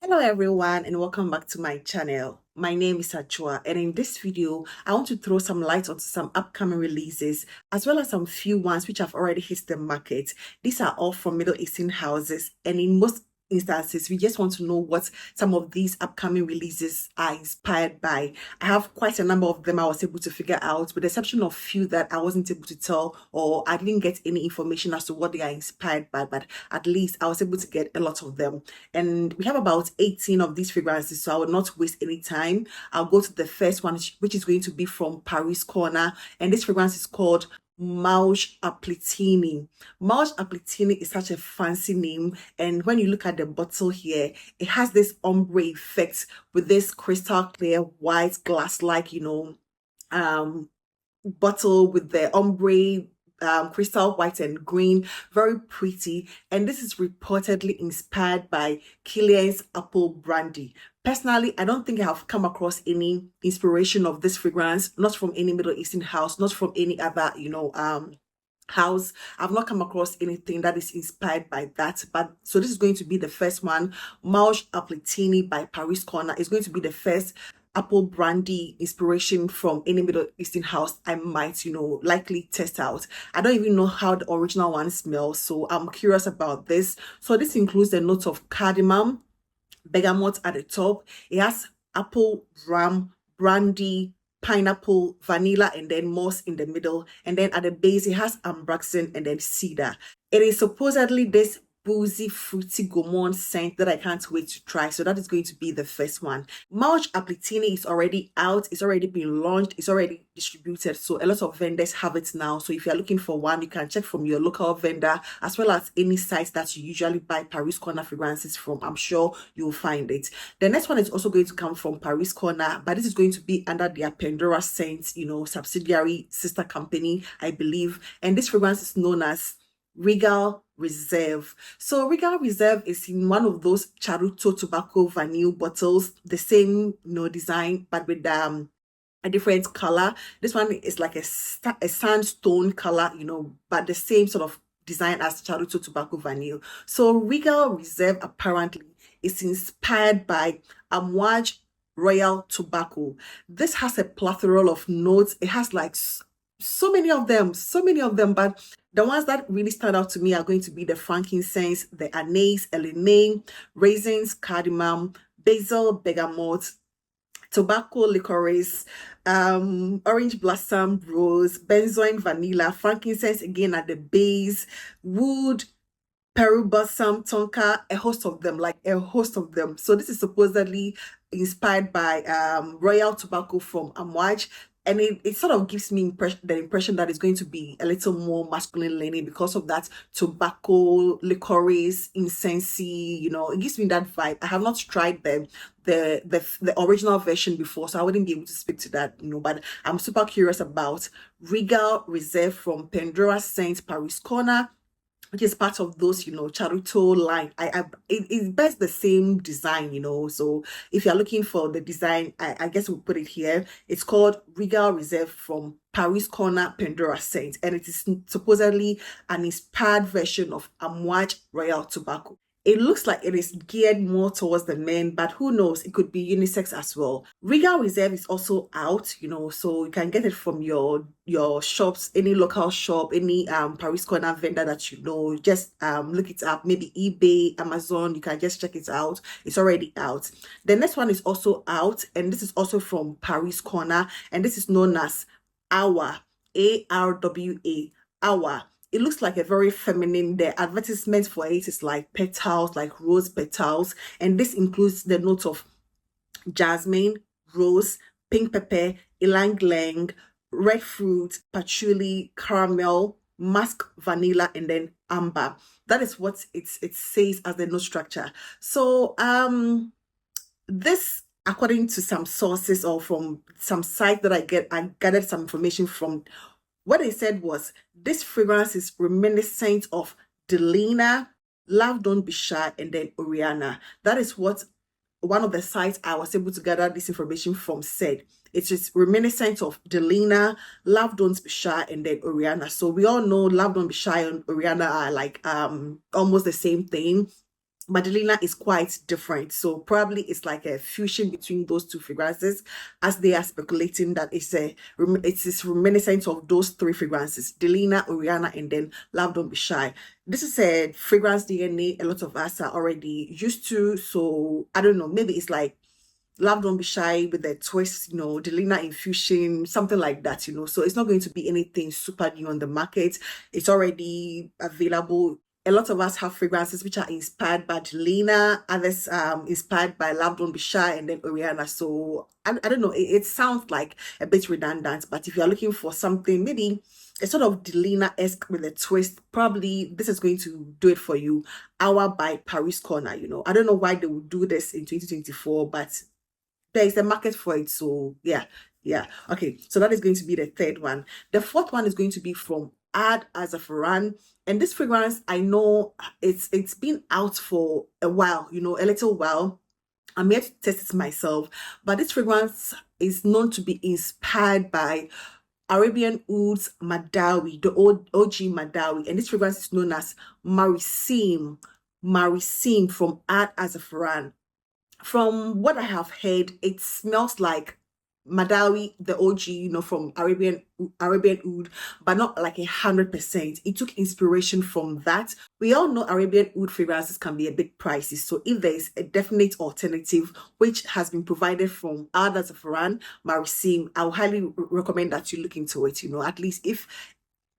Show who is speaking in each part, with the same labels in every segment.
Speaker 1: Hello everyone and welcome back to my channel. My name is Achua, and in this video I want to throw some light onto some upcoming releases as well as some few ones which have already hit the market. These are all from Middle Eastern houses, and in most instances we just want to know what some of these upcoming releases are inspired by. I have quite a number of them I was able to figure out, with the exception of few that I wasn't able to tell, or I didn't get any information as to what they are inspired by, but at least I was able to get a lot of them. And we have about 18 of these fragrances, so I will not waste any time. I'll go to the first one, which is going to be from Paris Corner, and this fragrance is called Mauge Appletini. Mauge Appletini is such a fancy name, and when you look at the bottle here, it has this ombre effect with this crystal clear white glass-like, bottle with the ombre, crystal white and green, very pretty. And this is reportedly inspired by Killian's apple brandy. Personally, I don't think I have come across any inspiration of this fragrance, not from any Middle Eastern house, not from any other, house. I've not come across anything that is inspired by that. But so this is going to be the first one. Mauge Appletini by Paris Corner is going to be the first apple brandy inspiration from any Middle Eastern house I might, likely test out. I don't even know how the original one smells, so I'm curious about this. So this includes the notes of cardamom, bergamot at the top. It has apple, rum, brandy, pineapple, vanilla, and then moss in the middle. And then at the base, it has ambraxan and then cedar. It is supposedly this boozy, fruity gourmand scent that I can't wait to try. So that is going to be the first one. Mauge Appletini is already out. It's already been launched. It's already distributed. So a lot of vendors have it now. So if you're looking for one, you can check from your local vendor as well as any site that you usually buy Paris Corner fragrances from. I'm sure you'll find it. The next one is also going to come from Paris Corner, but this is going to be under their Pandora Scent, subsidiary sister company, I believe. And this fragrance is known as Regal Reserve. So Regal Reserve is in one of those Charuto tobacco vanille bottles, the same design but with a different color. This one is like a sandstone color, but the same sort of design as Charuto tobacco vanille. So Regal Reserve apparently is inspired by Amouage Royal Tobacco. This has a plethora of notes. It has like so many of them, but the ones that really stand out to me are going to be the frankincense, the anise, elene, raisins, cardamom, basil, bergamot, tobacco licorice, orange blossom, rose, benzoin, vanilla, frankincense again at the base, wood, Peru balsam, tonka, a host of them. So this is supposedly inspired by Royal Tobacco from Amouage. And it sort of gives me the impression that it's going to be a little more masculine leaning because of that tobacco, licorice, incensey, it gives me that vibe. I have not tried the original version before, so I wouldn't be able to speak to that, but I'm super curious about Regal Reserve from Pandora Scent Paris Corner, which is part of those, Charuto line. It bears the same design, so if you're looking for the design, I guess we'll put it here. It's called Regal Reserve from Paris Corner Pandora Scent, and it is supposedly an inspired version of Amouage Royal Tobacco. It looks like it is geared more towards the men, but who knows, it could be unisex as well. Regal Reserve is also out, so you can get it from your shops, any local shop, any Paris Corner vendor that you know. Just look it up, maybe eBay, Amazon, you can just check it out. It's already out. The next one is also out, and this is also from Paris Corner, and this is known as Awa, ARWA, Awa. It looks like a very feminine. The advertisement for it is like petals, like rose petals, and this includes the notes of jasmine, rose, pink pepper, ylang ylang, red fruit, patchouli, caramel, musk, vanilla, and then amber. That is what it says as the note structure. So this, according to some sources or from some site that I gathered some information from, what they said was this fragrance is reminiscent of Delina, Love Don't Be Shy, and then Oriana. That is what one of the sites I was able to gather this information from said. It is reminiscent of Delina, Love Don't Be Shy, and then Oriana. So we all know Love Don't Be Shy and Oriana are like almost the same thing. Madalena is quite different. So probably it's like a fusion between those two fragrances, as they are speculating that it is reminiscent of those three fragrances: Delina, Oriana, and then Love Don't Be Shy. This is a fragrance DNA a lot of us are already used to. So I don't know, maybe it's like Love Don't Be Shy with a twist, Delina infusion, something like that. So it's not going to be anything super new on the market. It's already available. A lot of us have fragrances which are inspired by Delina, others inspired by Love Don't Be Shy, and then Oriana. So I don't know, it sounds like a bit redundant, but if you're looking for something, maybe a sort of Delina-esque with a twist, probably this is going to do it for you. Hour by Paris Corner. I don't know why they would do this in 2024, but there is a market for it. So yeah. Okay, so that is going to be the third one. The fourth one is going to be from Oud Elisea, and this fragrance, I know it's been out for a while, a little while. I'm yet to test it myself, but this fragrance is known to be inspired by Arabian Oud's Madawi, the old OG Madawi, and this fragrance is known as Marim from Oud Elisea. From what I have heard, it smells like Madawi, the OG, from Arabian Oud, but not like 100%. It took inspiration from that. We all know Arabian Oud fragrances can be a bit pricey, so if there is a definite alternative which has been provided from Oud Elisea, Marim, I would highly recommend that you look into it. At least if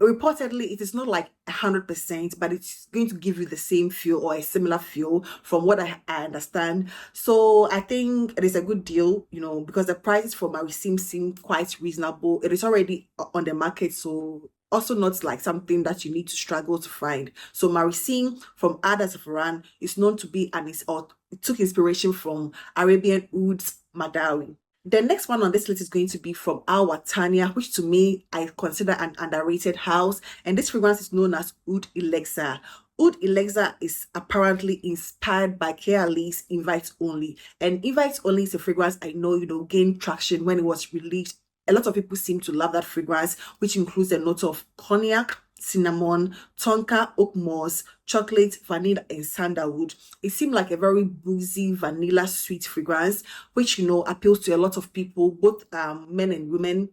Speaker 1: reportedly it is not like 100%, but it's going to give you the same feel or a similar feel from what I understand. So I think it is a good deal, because the prices for Marim seem quite reasonable. It is already on the market, so also not like something that you need to struggle to find. So Marim from Oud Elisea is known to be it took inspiration from Arabian Oud's Madawi. The next one on this list is going to be from Al Watania, which to me, I consider an underrated house. And this fragrance is known as Oud Elisea. Oud Elisea is apparently inspired by KLE's Invite Only. And Invite Only is a fragrance I know, gained traction when it was released. A lot of people seem to love that fragrance, which includes a note of cognac, cinnamon, tonka, oak moss, chocolate, vanilla, and sandalwood. It seemed like a very boozy, vanilla sweet fragrance, which appeals to a lot of people, both men and women.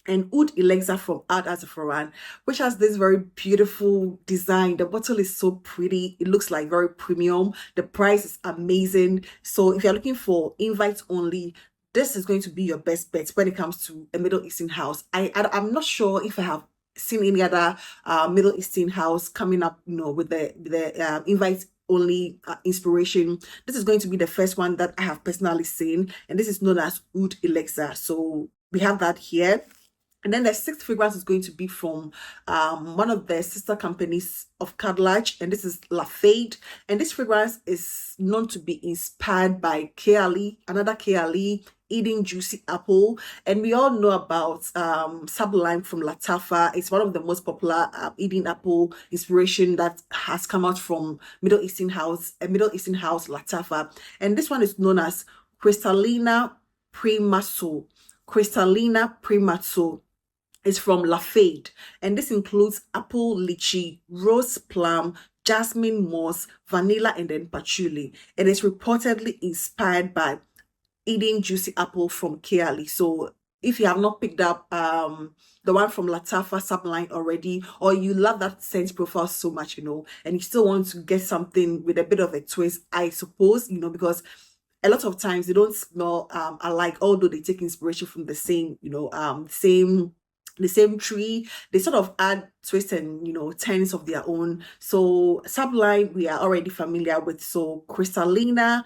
Speaker 1: And Oud Elisea from Oud Elisea, which has this very beautiful design. The bottle is so pretty. It looks like very premium. The price is amazing. So if you're looking for Invite Only, this is going to be your best bet when it comes to a Middle Eastern house. I'm not sure if I have seen any other Middle Eastern house coming up, with the Invite Only inspiration. This is going to be the first one that I have personally seen, and this is known as Oud Elisea. So we have that here. And then the sixth fragrance is going to be from one of the sister companies of Cadillac, and this is Lafayette. And this fragrance is known to be inspired by KLE, another KLE, Eating Juicy Apple. And we all know about Sublime from Latafa. It's one of the most popular Eating Apple inspiration that has come out from Middle Eastern house Latafa. And this one is known as Crystallina Primaso. Crystallina Primaso is from Lafayette, and this includes apple, lychee, rose plum, jasmine moss, vanilla, and then patchouli. It is reportedly inspired by Eating Juicy Apple from KLE. So if you have not picked up the one from Latafa subline already, or you love that scent profile so much, and you still want to get something with a bit of a twist, I suppose, because a lot of times they don't smell alike, although they take inspiration from the same, the same tree. They sort of add twists and tints of their own. So Sublime we are already familiar with. So Crystallina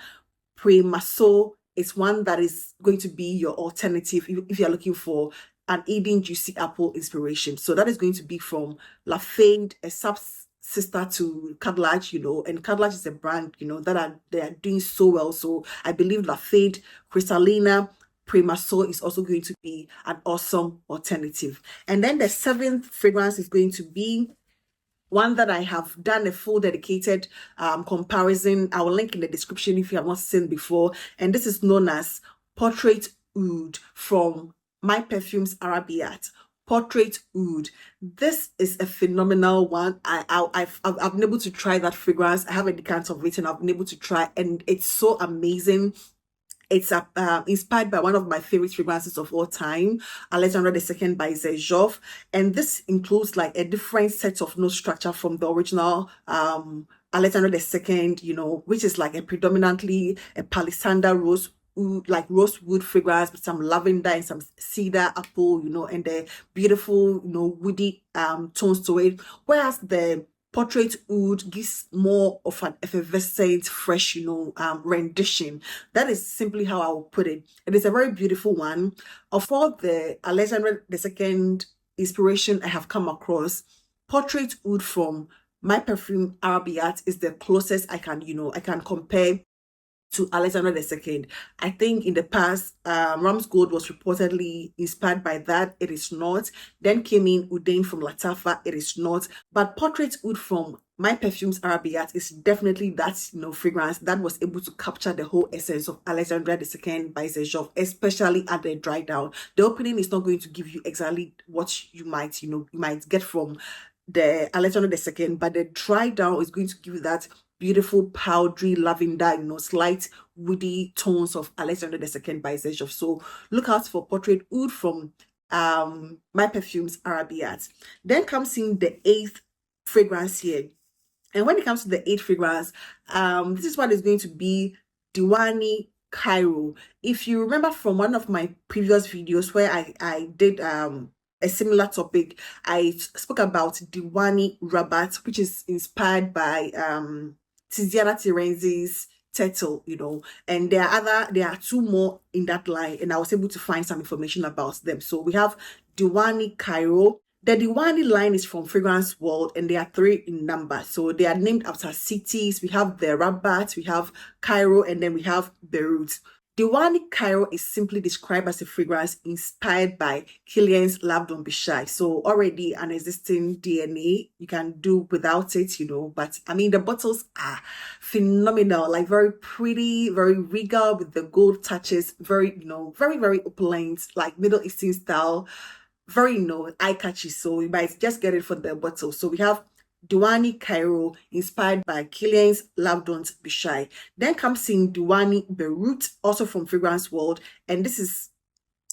Speaker 1: Primaso is one that is going to be your alternative if you're looking for an Eating Juicy Apple inspiration. So that is going to be from Lafayette, a sister to Cadillac, and Cadillac is a brand, that they are doing so well. So I believe Lafayette, Crystallina Primaso is also going to be an awesome alternative. And then the seventh fragrance is going to be one that I have done a full dedicated comparison. I will link in the description if you have not seen before. And this is known as Portrait Oud from My Perfumes Arabian. Portrait Oud. This is a phenomenal one. I've been able to try that fragrance. I have a decant of it and I've been able to try, and it's so amazing. It's inspired by one of my favorite fragrances of all time, Alexandra II by Zejov. And this includes like a different set of note structure from the original Alexandra II, you know, which is like a predominantly a palisander rose wood, like rosewood fragrance with some lavender and some cedar apple, you know, and the beautiful, you know, woody tones to it. Whereas the Portrait Oud gives more of an effervescent, fresh, you know, rendition. That is simply how I will put it. It is a very beautiful one. Of all the Alexandra II inspiration I have come across, Portrait Oud from my perfume Arabian is the closest I can, you know, I can compare to Alexandra II. I think in the past, Ram's Gold was reportedly inspired by that. It is not. Then came in Udain from Latafa. It is not. But Portrait Oud from My Perfumes Arabiat is definitely that, you know, fragrance that was able to capture the whole essence of Alexandra II by Zejov, especially at the dry down. The opening is not going to give you exactly what you might, you know, you might get from the Alexandra II, but the dry down is going to give you that beautiful powdery lavender, you know, slight woody tones of Alexandra II by Zejov. So look out for Portrait Oud from My Perfumes Arabiat. Then comes in the 8th fragrance here. And when it comes to the 8th fragrance, this is what is going to be Diwani Cairo. If you remember from one of my previous videos where I did a similar topic, I spoke about Diwani Rabat, which is inspired by Tiziana Terenzi's Turtle, you know, and there are two more in that line, and I was able to find some information about them. So we have Diwani Cairo. The Diwani line is from Fragrance World, and there are 3 in number. So they are named after cities. We have the Rabat, we have Cairo, and then we have Beirut. Diwani Cairo is simply described as a fragrance inspired by Kilian's Love Don't Be Shy. So already an existing DNA, you can do without it, you know. But I mean, the bottles are phenomenal, like very pretty, very regal with the gold touches, very, you know, very, very opulent, like Middle Eastern style, very, you know, eye-catchy. So you might just get it for the bottle. So we have Diwani Cairo, inspired by Kilian's Love Don't Be Shy. Then comes in Diwani Barut, also from Fragrance World, and this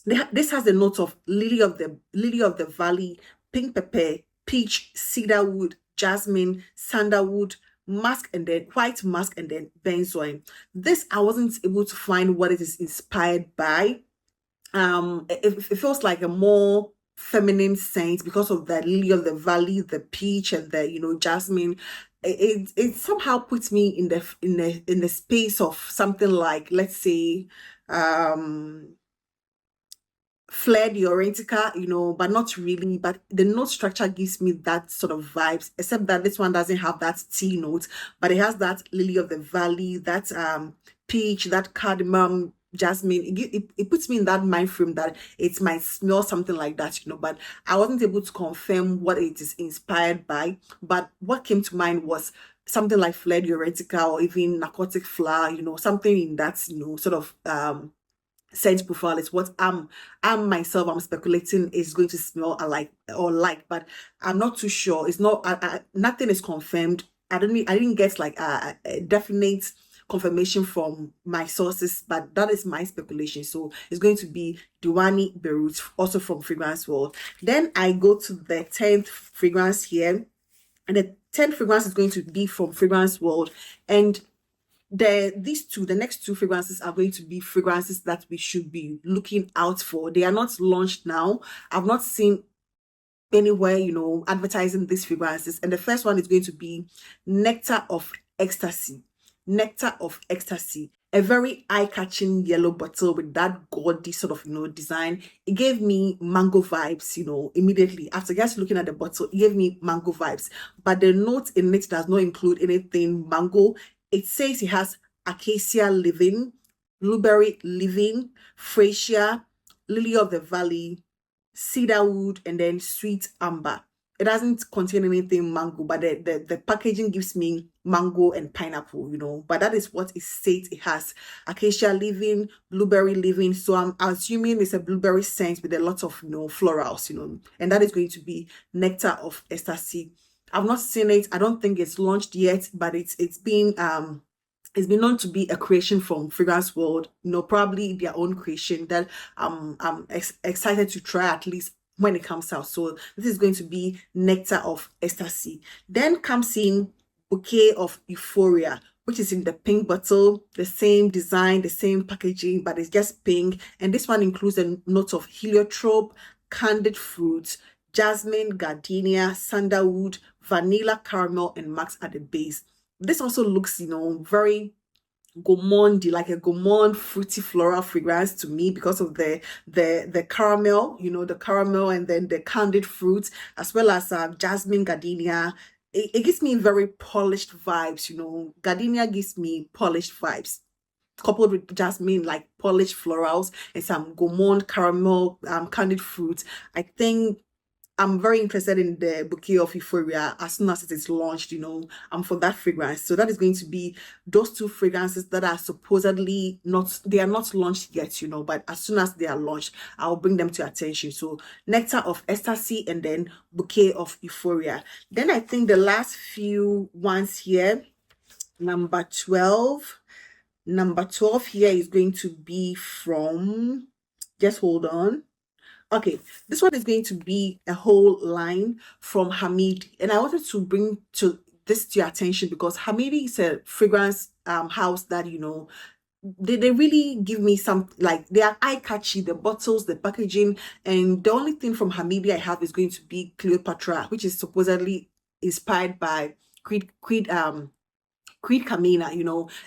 Speaker 1: has the note of lily of the valley, pink pepper, peach, cedarwood, jasmine, sandalwood, musk, and then white musk, and then benzoin. This I wasn't able to find what it is inspired by. It feels like a more feminine scent because of the lily of the valley, the peach, and the, you know, jasmine. It somehow puts me in the space of something like, let's say, Flare the Orientica, you know, but not really. But the note structure gives me that sort of vibes, except that this one doesn't have that tea note, but it has that lily of the valley, that peach, that cardamom, jasmine. It puts me in that mind frame that it might smell something like that, you know, but I wasn't able to confirm what it is inspired by. But what came to mind was something like Flare the Orientica, or even Narcotic Flower, you know, something in that, you know, sort of scent profile is what I'm speculating is going to smell alike or like, but I'm not too sure. It's not nothing is confirmed. I didn't get like a definite confirmation from my sources, but that is my speculation. So it's going to be Diwani Barut, also from Fragrance World. Then I go to the 10th fragrance here, and the 10th fragrance is going to be from Fragrance World, and the next 2 fragrances are going to be fragrances that we should be looking out for. They are not launched now. I've not seen anywhere, you know, advertising these fragrances. And the first one is going to be Nectar of Ecstasy. Nectar of Ecstasy. A very eye-catching yellow bottle with that gaudy sort of, you know, design. It gave me mango vibes, you know, immediately. After just looking at the bottle, it gave me mango vibes. But the note in it does not include anything mango. It says it has acacia living, blueberry living, freesia, lily of the valley, cedarwood, and then sweet amber. It doesn't contain anything mango, but the packaging gives me mango and pineapple, but that is what it states it has. Acacia leaving, blueberry leaving. So I'm assuming it's a blueberry scent with a lot of, florals, and that is going to be Nectar of Ecstasy. I've not seen it. I don't think it's launched yet, but it's been known to be a creation from Fragrance World, probably their own creation that I'm excited to try at least when it comes out. So this is going to be Nectar of Ecstasy. Then comes in Bouquet of Euphoria, which is in the pink bottle, the same design, the same packaging, but it's just pink. And this one includes a note of heliotrope, candied fruits, jasmine, gardenia, sandalwood, vanilla, caramel, and max at the base. This also looks, very gourmand, like a gourmand fruity floral fragrance to me because of the caramel, the caramel and then the candied fruits, as well as jasmine, gardenia. It gives me very polished vibes, Gardenia gives me polished vibes, coupled with jasmine, like polished florals and some gourmand caramel candied fruits. I think I'm very interested in the Bouquet of Euphoria as soon as it is launched, for that fragrance. So that is going to be those two fragrances that are supposedly they are not launched yet, but as soon as they are launched, I'll bring them to attention. So Nectar of Ecstasy and then Bouquet of Euphoria. Then I think the last few ones here, number 12. Number 12 here is going to be from, just hold on. Okay, this one is going to be a whole line from Hamidi, and I wanted to bring this to your attention because Hamidi is a fragrance house that they really give me some, like, they are eye catchy, the bottles, the packaging, and the only thing from Hamidi I have is going to be Cleopatra, which is supposedly inspired by Creed Camina,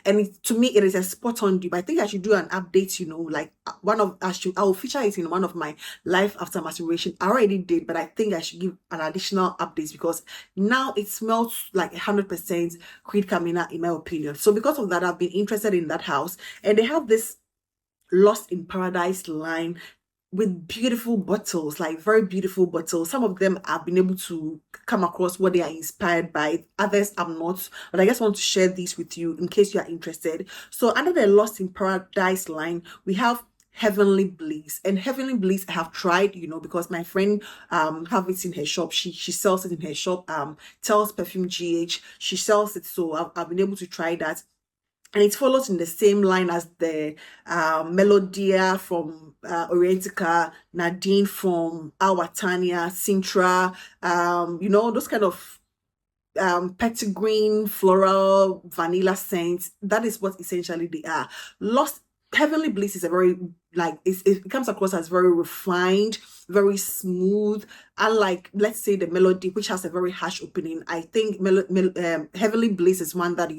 Speaker 1: and to me it is a spot on dupe. I think I should do an update, like I will feature it in one of my life after masturbation. I already did, but I think I should give an additional update because now it smells like 100% Creed Camina in my opinion. So because of that, I've been interested in that house, and they have this Lost in Paradise line with beautiful bottles, like very beautiful bottles. Some of them I've been able to come across what they are inspired by, others I'm not, but I just want to share this with you in case you are interested. So under the Lost in Paradise line, we have Heavenly Bliss, and Heavenly Bliss I have tried, because my friend have it in her shop. She sells it in her shop, Tells Perfume GH, she sells it, so I've been able to try that. And it follows in the same line as the Melodia from Orientica, Nadine from Awatania, Sintra, those kind of petitgreen, floral, vanilla scents. That is what essentially they are. Heavenly Bliss is a very, like, it comes across as very refined, very smooth, unlike, let's say, the Melody, which has a very harsh opening. I think Heavenly Bliss is one that,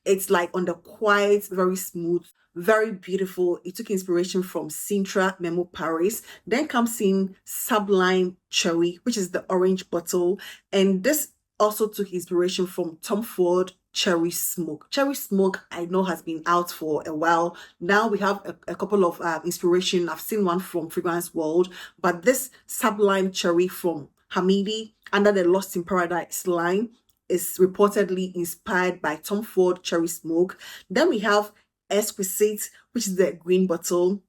Speaker 1: it's like on the quiet, very smooth, very beautiful. It took inspiration from Sintra, Memo Paris. Then comes in Sublime Cherry, which is the orange bottle, and this also took inspiration from Tom Ford Cherry Smoke. Cherry Smoke, I know, has been out for a while. Now we have a couple of inspiration. I've seen one from Fragrance World, but this Sublime Cherry from Hamidi under the Lost in Paradise line is reportedly inspired by Tom Ford Cherry Smoke. Then we have Exquisite, which is the green bottle,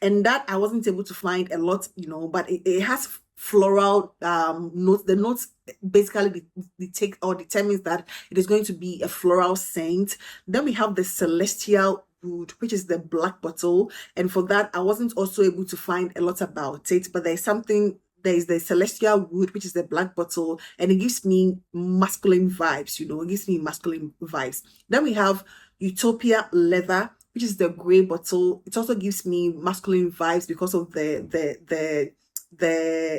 Speaker 1: and that I wasn't able to find a lot, but it has floral notes. The notes basically detect or determines that it is going to be a floral scent. Then we have the Celestial Wood, which is the black bottle, and for that I wasn't also able to find a lot about it, but there is the Celestial Wood, which is the black bottle, and it gives me masculine vibes, it gives me masculine vibes. Then we have Utopia Leather, which is the gray bottle. It also gives me masculine vibes because of the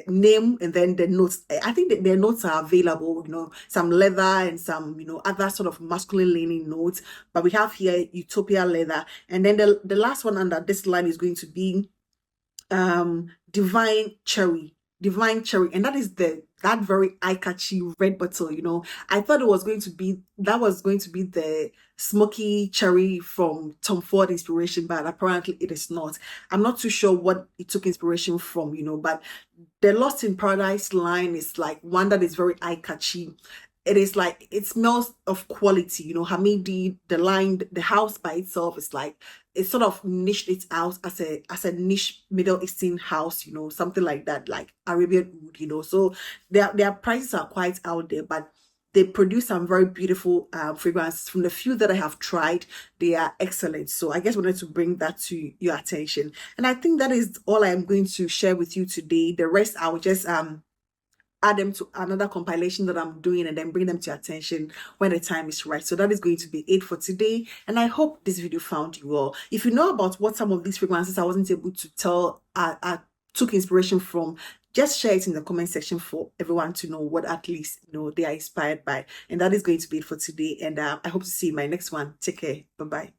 Speaker 1: name and then the notes. I think that their notes are available, some leather and some, other sort of masculine leaning notes. But we have here Utopia Leather. And then the last one under this line is going to be Divine Cherry. And that is that very eye-catchy red bottle. I thought that was going to be the smoky cherry from Tom Ford inspiration, but apparently it is not. I'm not too sure what it took inspiration from, but the Lost in Paradise line is like one that is very eye-catchy. it is like, it smells of quality, you know. Hamidi, the line, the house by itself is like, it sort of niched it out as a niche Middle Eastern house, you know, something like that, like Arabian wood, you know. So their prices are quite out there, but they produce some very beautiful fragrances. From the few that I have tried, they are excellent. So I just wanted to bring that to your attention. And I think that is all I am going to share with you today. The rest I will just add them to another compilation that I'm doing and then bring them to your attention when the time is right. So that is going to be it for today. And I hope this video found you well. If you know about what some of these fragrances I wasn't able to tell, I took inspiration from, just share it in the comment section for everyone to know what at least, you know, they are inspired by. And that is going to be it for today. And I hope to see you in my next one. Take care. Bye-bye.